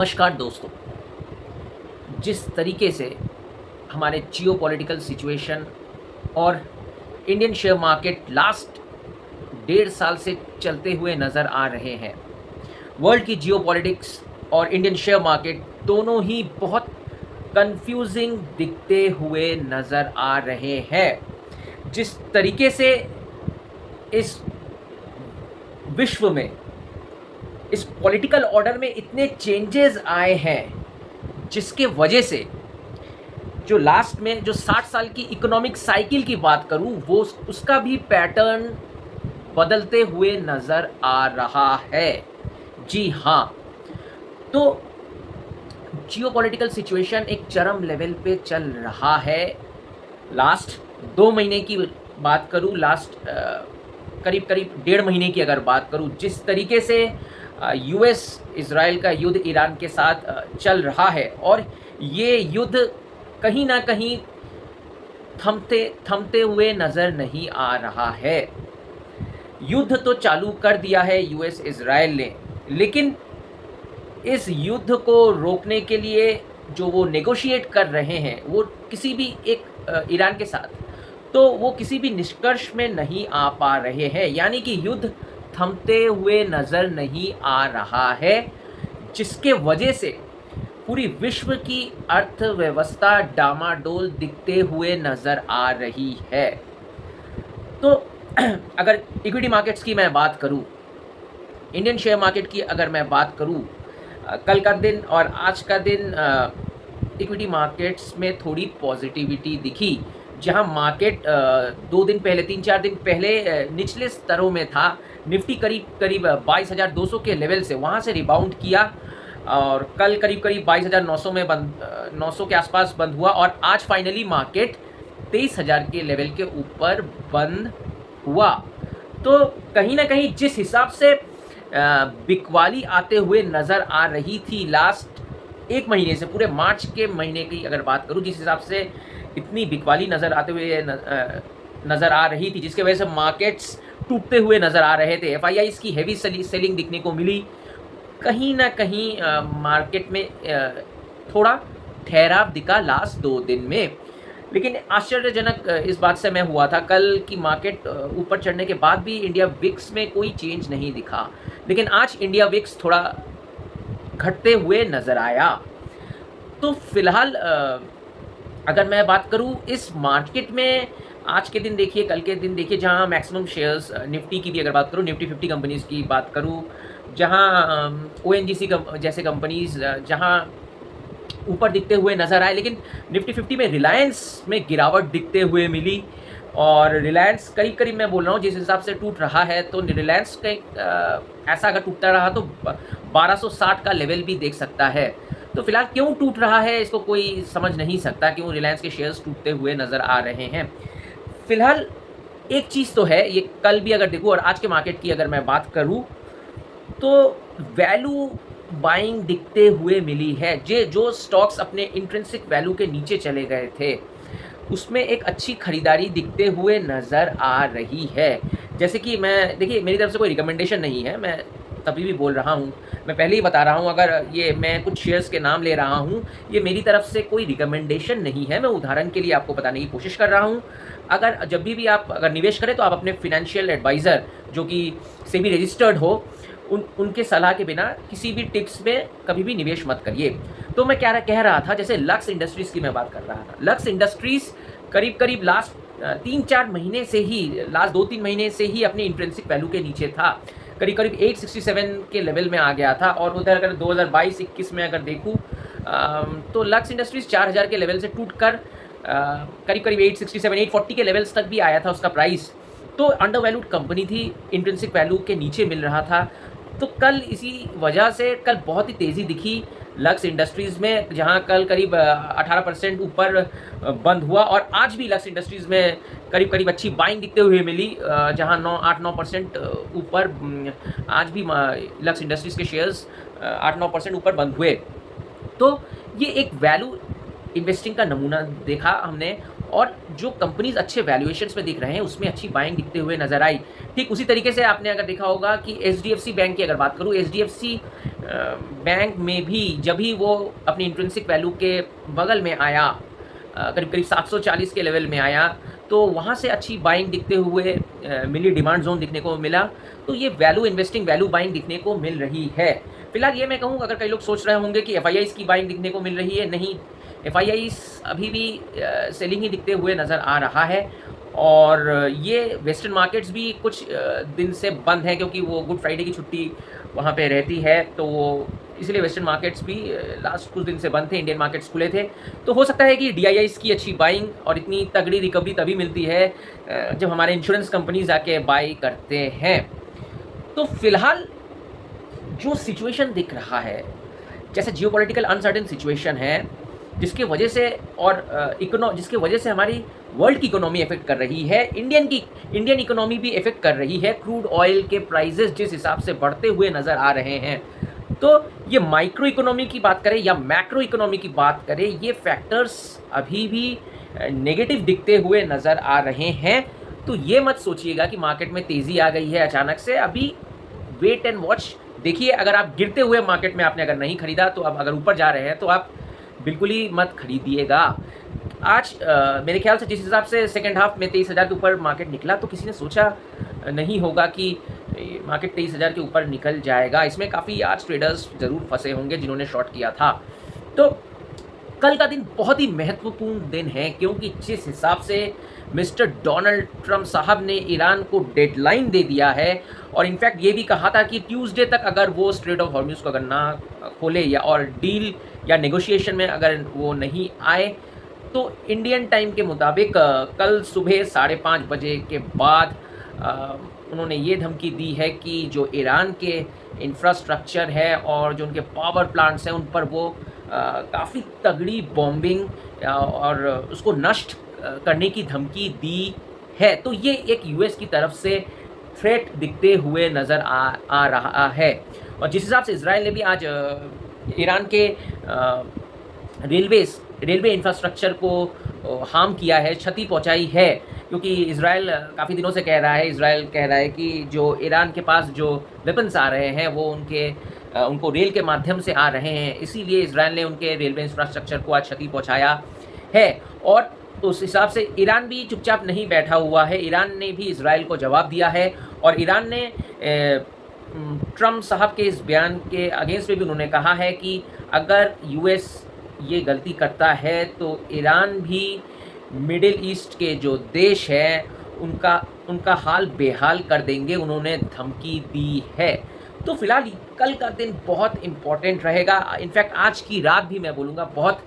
नमस्कार दोस्तों। जिस तरीके से हमारे जियोपॉलिटिकल सिचुएशन और इंडियन शेयर मार्केट लास्ट 1.5 साल से चलते हुए नज़र आ रहे हैं, वर्ल्ड की जियोपॉलिटिक्स और इंडियन शेयर मार्केट दोनों ही बहुत कंफ्यूजिंग दिखते हुए नज़र आ रहे हैं। जिस तरीके से इस विश्व में, इस पॉलिटिकल ऑर्डर में इतने चेंजेस आए हैं, जिसके वजह से जो लास्ट में जो 60 साल की इकोनॉमिक साइकिल की बात करूं, वो उसका भी पैटर्न बदलते हुए नज़र आ रहा है। जी हाँ, तो जियोपॉलिटिकल सिचुएशन एक चरम लेवल पे चल रहा है। लास्ट 2 महीने की बात करूं, लास्ट करीब करीब 1.5 महीने की अगर बात करूं, जिस तरीके से यूएस इजराइल का युद्ध ईरान के साथ चल रहा है, और ये युद्ध कहीं ना कहीं थमते थमते हुए नज़र नहीं आ रहा है। युद्ध तो चालू कर दिया है यूएस इजराइल ने, लेकिन इस युद्ध को रोकने के लिए जो वो नेगोशिएट कर रहे हैं, वो किसी भी एक ईरान के साथ, तो वो किसी भी निष्कर्ष में नहीं आ पा रहे हैं। यानी कि युद्ध थमते हुए नज़र नहीं आ रहा है, जिसके वजह से पूरी विश्व की अर्थव्यवस्था डामाडोल दिखते हुए नज़र आ रही है। तो अगर इक्विटी मार्केट्स की मैं बात करूं, इंडियन शेयर मार्केट की अगर मैं बात करूं, कल का दिन और आज का दिन इक्विटी मार्केट्स में थोड़ी पॉजिटिविटी दिखी। जहां मार्केट 2 दिन पहले, 3-4 दिन पहले निचले स्तरों में था, निफ्टी करीब करीब 22,200 के लेवल से वहां से रिबाउंड किया, और कल करीब करीब 22,900 में 900 के आसपास बंद हुआ, और आज फाइनली मार्केट 23,000 के लेवल के ऊपर बंद हुआ। तो कहीं ना कहीं जिस हिसाब से बिकवाली आते हुए नज़र आ रही थी लास्ट 1 महीने से, पूरे मार्च के महीने की अगर बात करूं, जिस हिसाब से इतनी बिकवाली नज़र आते हुए नज़र आ रही थी, जिसके वजह से मार्केट्स टूटते हुए नज़र आ रहे थे, एफआईआईस की हेवी सेलिंग दिखने को मिली, कहीं ना कहीं मार्केट में थोड़ा ठहराव दिखा लास्ट 2 दिन में। लेकिन आश्चर्यजनक इस बात से मैं हुआ था, कल की मार्केट ऊपर चढ़ने के बाद भी इंडिया विक्स में कोई चेंज नहीं दिखा, लेकिन आज इंडिया विक्स थोड़ा घटते हुए नज़र आया। तो फिलहाल अगर मैं बात करूं इस मार्केट में, आज के दिन देखिए, कल के दिन देखिए, जहां मैक्सिमम शेयर्स, निफ्टी की भी अगर बात करूं, निफ्टी 50 कंपनीज़ की बात करूं, जहां ओएनजीसी जैसे कंपनीज़ जहां ऊपर दिखते हुए नज़र आए, लेकिन निफ्टी 50 में रिलायंस में गिरावट दिखते हुए मिली। और रिलायंस करीब करीब, मैं बोल रहा हूँ जिस हिसाब से टूट रहा है, तो रिलायंस का ऐसा अगर टूटता रहा तो 1260 का लेवल भी देख सकता है। तो फिलहाल क्यों टूट रहा है, इसको कोई समझ नहीं सकता, क्यों रिलायंस के शेयर्स टूटते हुए नज़र आ रहे हैं। फिलहाल एक चीज़ तो है, ये कल भी अगर देखूँ और आज के मार्केट की अगर मैं बात करूँ, तो वैल्यू बाइंग दिखते हुए मिली है। जो स्टॉक्स अपने इंट्रिंसिक वैल्यू के नीचे चले गए थे, उसमें एक अच्छी खरीदारी दिखते हुए नज़र आ रही है। जैसे कि मैं, देखिए, मेरी तरफ से कोई रिकमेंडेशन नहीं है, मैं तभी भी बोल रहा हूँ, मैं पहले ही बता रहा हूँ, अगर ये मैं कुछ शेयर्स के नाम ले रहा हूँ, ये मेरी तरफ से कोई रिकमेंडेशन नहीं है, मैं उदाहरण के लिए आपको बताने की कोशिश कर रहा हूँ। अगर जब भी आप अगर निवेश करें, तो आप अपने फिनेंशियल एडवाइज़र, जो कि सेबी रजिस्टर्ड हो, उनके सलाह के बिना किसी भी टिप्स में कभी भी निवेश मत करिए। तो मैं क्या कह रहा था, जैसे लक्स इंडस्ट्रीज़ की मैं बात कर रहा था। लक्स इंडस्ट्रीज़ करीब करीब लास्ट 3-4 महीने से ही, लास्ट 2-3 महीने से ही अपनी इंट्रिंसिक वैल्यू के नीचे था, करीब करीब 867 के लेवल में आ गया था। और उधर अगर 2022-21 में अगर देखूँ, तो लक्स इंडस्ट्रीज़ 4000 के लेवल से टूट कर करीब करीब 867-840 के लेवल्स तक भी आया था उसका प्राइस। तो अंडर वैल्यूड कंपनी थी, इंट्रिंसिक वैल्यू के नीचे मिल रहा था। तो कल इसी वजह से कल बहुत ही तेज़ी दिखी लक्स इंडस्ट्रीज़ में, जहां कल करीब 18% ऊपर बंद हुआ, और आज भी लक्स इंडस्ट्रीज़ में करीब करीब अच्छी बाइंग दिखते हुए मिली, जहां 8-9% ऊपर आज भी लक्स इंडस्ट्रीज़ के शेयर्स 8-9% ऊपर बंद हुए। तो ये एक वैल्यू इन्वेस्टिंग का नमूना देखा हमने, और जो कंपनीज अच्छे वैल्यूएशंस में दिख रहे हैं, उसमें अच्छी बाइंग दिखते हुए नजर आई। ठीक उसी तरीके से आपने अगर देखा होगा कि एचडीएफसी बैंक की अगर बात करूँ, एचडीएफसी बैंक में भी जब भी वो अपनी इंट्रिंसिक वैल्यू के बगल में आया, करीब करीब 740 के लेवल में आया, तो वहाँ से अच्छी बाइंग दिखते हुए मिली, डिमांड जोन दिखने को मिला। तो ये वैल्यू इन्वेस्टिंग, वैल्यू बाइंग दिखने को मिल रही है। फिलहाल ये मैं कहूँ, अगर कई लोग सोच रहे होंगे कि एफआईआईज़ की बाइंग दिखने को मिल रही है, नहीं, एफआईआईज़ अभी भी सेलिंग ही दिखते हुए नज़र आ रहा है। और ये वेस्टर्न मार्केट्स भी कुछ दिन से बंद हैं, क्योंकि वो गुड फ्राइडे की छुट्टी वहाँ पे रहती है, तो वो इसलिए वेस्टर्न मार्केट्स भी लास्ट कुछ दिन से बंद थे, इंडियन मार्केट्स खुले थे। तो हो सकता है कि डीआईआईज़ की अच्छी बाइंग और इतनी तगड़ी रिकवरी तभी मिलती है जब हमारे इंश्योरेंस कंपनीज आके बाई करते हैं। तो फिलहाल जो सिचुएशन दिख रहा है, जैसे जियोपॉलिटिकल अनसर्टेन सिचुएशन है, जिसके वजह से और जिसके वजह से हमारी वर्ल्ड की इकोनॉमी इफेक्ट कर रही है, इंडियन इकोनॉमी भी इफेक्ट कर रही है। क्रूड ऑयल के प्राइसेस जिस हिसाब से बढ़ते हुए नज़र आ रहे हैं, तो ये माइक्रो इकोनॉमी की बात करें या मैक्रो इकोनॉमी की बात करें, ये फैक्टर्स अभी भी नेगेटिव दिखते हुए नज़र आ रहे हैं। तो ये मत सोचिएगा कि मार्केट में तेज़ी आ गई है अचानक से। अभी वेट एंड वॉच देखिए। अगर आप गिरते हुए मार्केट में आपने अगर नहीं खरीदा, तो अब अगर ऊपर जा रहे हैं तो आप बिल्कुल ही मत खरीदिएगा। आज मेरे ख्याल से जिस हिसाब से सेकेंड हाफ में 23,000 के ऊपर मार्केट निकला, तो किसी ने सोचा नहीं होगा कि मार्केट 23,000 के ऊपर निकल जाएगा। इसमें काफ़ी आज ट्रेडर्स ज़रूर फंसे होंगे जिन्होंने शॉर्ट किया था। तो कल का दिन बहुत ही महत्वपूर्ण दिन है, क्योंकि जिस हिसाब से मिस्टर डोनाल्ड ट्रंप साहब ने ईरान को डेडलाइन दे दिया है, और इनफैक्ट ये भी कहा था कि ट्यूसडे तक अगर वो स्ट्रेट ऑफ हॉर्मुज़ को अगर ना खोले या और डील या नेगोशिएशन में अगर वो नहीं आए, तो इंडियन टाइम के मुताबिक कल सुबह 5:30 बजे के बाद उन्होंने ये धमकी दी है कि जो ईरान के इंफ्रास्ट्रक्चर है और जो उनके पावर प्लांट्स हैं, उन पर वो काफ़ी तगड़ी बॉम्बिंग और उसको नष्ट करने की धमकी दी है। तो ये एक यूएस की तरफ से थ्रेट दिखते हुए नज़र आ रहा है। और जिस हिसाब से इजराइल ने भी आज ईरान के रेलवे इंफ्रास्ट्रक्चर को हार्म किया है, क्षति पहुंचाई है, क्योंकि इजराइल काफ़ी दिनों से कह रहा है कि जो ईरान के पास जो वेपन्स आ रहे हैं वो उनको रेल के माध्यम से आ रहे हैं, इसीलिए इजराइल ने उनके रेलवे इंफ्रास्ट्रक्चर को आज क्षति पहुंचाया है। और उस हिसाब से ईरान भी चुपचाप नहीं बैठा हुआ है, ईरान ने भी इजराइल को जवाब दिया है। और ईरान ने ट्रम्प साहब के इस बयान के अगेंस्ट में भी उन्होंने कहा है कि अगर यूएस ये गलती करता है तो ईरान भी मिडिल ईस्ट के जो देश हैं उनका हाल बेहाल कर देंगे, उन्होंने धमकी दी है। तो फिलहाल कल का दिन बहुत इम्पॉर्टेंट रहेगा। इनफैक्ट आज की रात भी मैं बोलूँगा बहुत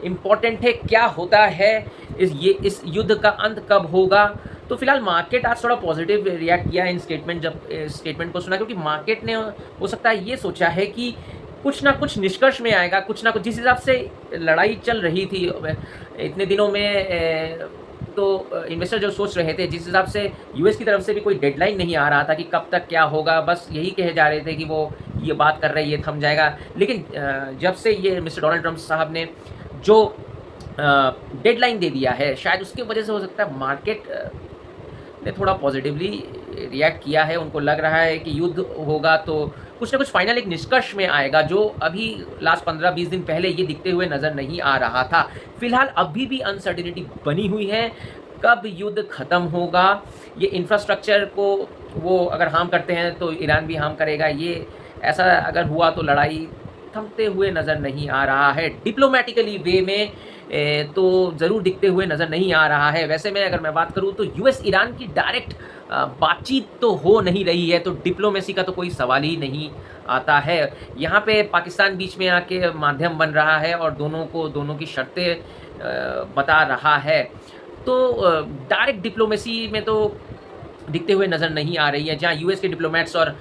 इम्पॉर्टेंट है। क्या होता है, इस युद्ध का अंत कब होगा। तो फिलहाल मार्केट आज थोड़ा पॉजिटिव रिएक्ट किया इन स्टेटमेंट को सुना, क्योंकि मार्केट ने हो सकता है ये सोचा है कि कुछ ना कुछ निष्कर्ष में आएगा, कुछ ना कुछ। जिस हिसाब से लड़ाई चल रही थी इतने दिनों में, तो इन्वेस्टर जो सोच रहे थे, जिस हिसाब से यूएस की तरफ से भी कोई डेडलाइन नहीं आ रहा था कि कब तक क्या होगा, बस यही कहे जा रहे थे कि वो ये बात कर रहे हैं, ये थम जाएगा। लेकिन जब से ये मिस्टर डोनाल्ड ट्रंप साहब ने जो डेडलाइन दे दिया है, शायद उसकी वजह से हो सकता है मार्केट ने थोड़ा पॉजिटिवली रिएक्ट किया है। उनको लग रहा है कि युद्ध होगा तो कुछ ना कुछ फाइनल एक निष्कर्ष में आएगा, जो अभी लास्ट 15-20 दिन पहले ये दिखते हुए नज़र नहीं आ रहा था। फिलहाल अभी भी अनसर्टिनिटी बनी हुई है, कब युद्ध ख़त्म होगा। ये इंफ्रास्ट्रक्चर को वो अगर हार्म करते हैं तो ईरान भी हार्म करेगा, ये ऐसा अगर हुआ तो लड़ाई थमते हुए नज़र नहीं आ रहा है। डिप्लोमेटिकली वे में तो ज़रूर दिखते हुए नज़र नहीं आ रहा है। वैसे में अगर मैं बात करूँ तो यूएस ईरान की डायरेक्ट बातचीत तो हो नहीं रही है, तो डिप्लोमेसी का तो कोई सवाल ही नहीं आता है। यहाँ पे पाकिस्तान बीच में आके माध्यम बन रहा है और दोनों की शर्तें बता रहा है। तो डायरेक्ट डिप्लोमेसी में तो दिखते हुए नज़र नहीं आ रही है, जहाँ यूएस के डिप्लोमेट्स और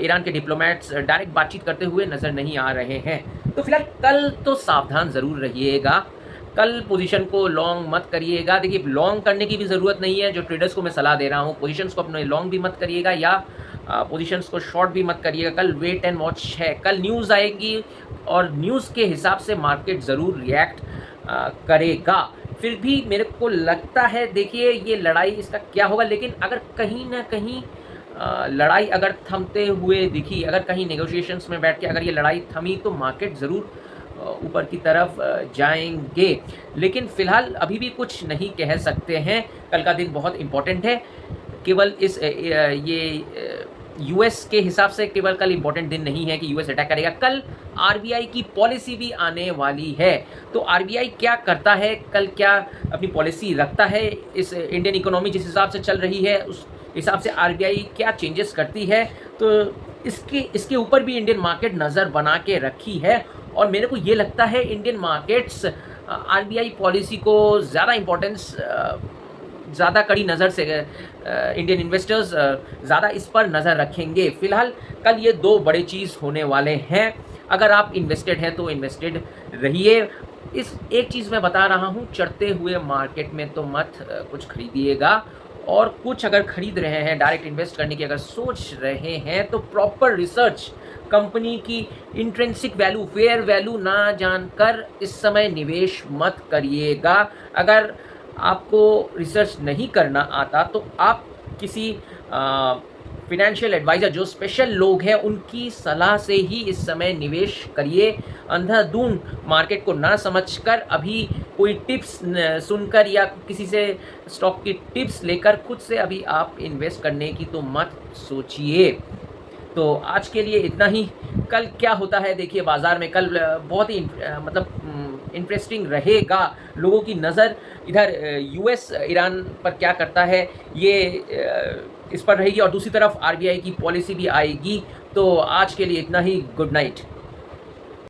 ईरान के डिप्लोमेट्स डायरेक्ट बातचीत करते हुए नज़र नहीं आ रहे हैं। तो फिलहाल कल तो सावधान ज़रूर रहिएगा, कल पोजीशन को लॉन्ग मत करिएगा। देखिए, लॉन्ग करने की भी ज़रूरत नहीं है, जो ट्रेडर्स को मैं सलाह दे रहा हूँ, पोजीशंस को अपने लॉन्ग भी मत करिएगा या पोजीशंस को शॉर्ट भी मत करिएगा। कल वेट एंड वॉच है, कल न्यूज़ आएगी और न्यूज़ के हिसाब से मार्केट ज़रूर रिएक्ट करेगा। फिर भी मेरे को लगता है, देखिए ये लड़ाई इसका क्या होगा, लेकिन अगर कहीं ना कहीं लड़ाई अगर थमते हुए दिखी, अगर कहीं नेगोशिएशंस में बैठ के अगर ये लड़ाई थमी तो मार्केट ज़रूर ऊपर की तरफ जाएँगे। लेकिन फ़िलहाल अभी भी कुछ नहीं कह सकते हैं, कल का दिन बहुत इम्पोर्टेंट है। केवल यूएस के हिसाब से केवल कल इम्पोर्टेंट दिन नहीं है कि यूएस अटैक करेगा, कल आरबीआई की पॉलिसी भी आने वाली है। तो आरबीआई क्या करता है, कल क्या अपनी पॉलिसी रखता है, इस इंडियन इकोनॉमी जिस हिसाब से चल रही है उस हिसाब से आरबीआई क्या चेंजेस करती है, तो इसके ऊपर भी इंडियन मार्केट नज़र बना के रखी है। और मेरे को ये लगता है इंडियन मार्केट्स आरबीआई पॉलिसी को ज़्यादा इम्पोर्टेंस, ज़्यादा कड़ी नज़र से इंडियन इन्वेस्टर्स ज़्यादा इस पर नज़र रखेंगे। फ़िलहाल कल ये दो बड़े चीज़ होने वाले हैं। अगर आप इन्वेस्टेड हैं तो इन्वेस्टेड रहिए। इस एक चीज़ मैं बता रहा हूँ, चढ़ते हुए मार्केट में तो मत कुछ खरीदिएगा, और कुछ अगर खरीद रहे हैं, डायरेक्ट इन्वेस्ट करने की अगर सोच रहे हैं, तो प्रॉपर रिसर्च, कंपनी की इंट्रिंसिक वैल्यू, फेयर वैल्यू ना जानकर इस समय निवेश मत करिएगा। अगर आपको रिसर्च नहीं करना आता तो आप किसी फिनेंशियल एडवाइज़र, जो स्पेशल लोग हैं, उनकी सलाह से ही इस समय निवेश करिए। अंधाधुंध मार्केट को ना समझकर अभी कोई टिप्स सुनकर या किसी से स्टॉक की टिप्स लेकर खुद से अभी आप इन्वेस्ट करने की तो मत सोचिए। तो आज के लिए इतना ही। कल क्या होता है देखिए बाज़ार में, कल बहुत ही इंटरेस्टिंग रहेगा। लोगों की नज़र इधर यूएस ईरान पर क्या करता है ये इस पर रहेगी, और दूसरी तरफ आरबीआई की पॉलिसी भी आएगी। तो आज के लिए इतना ही। Good night.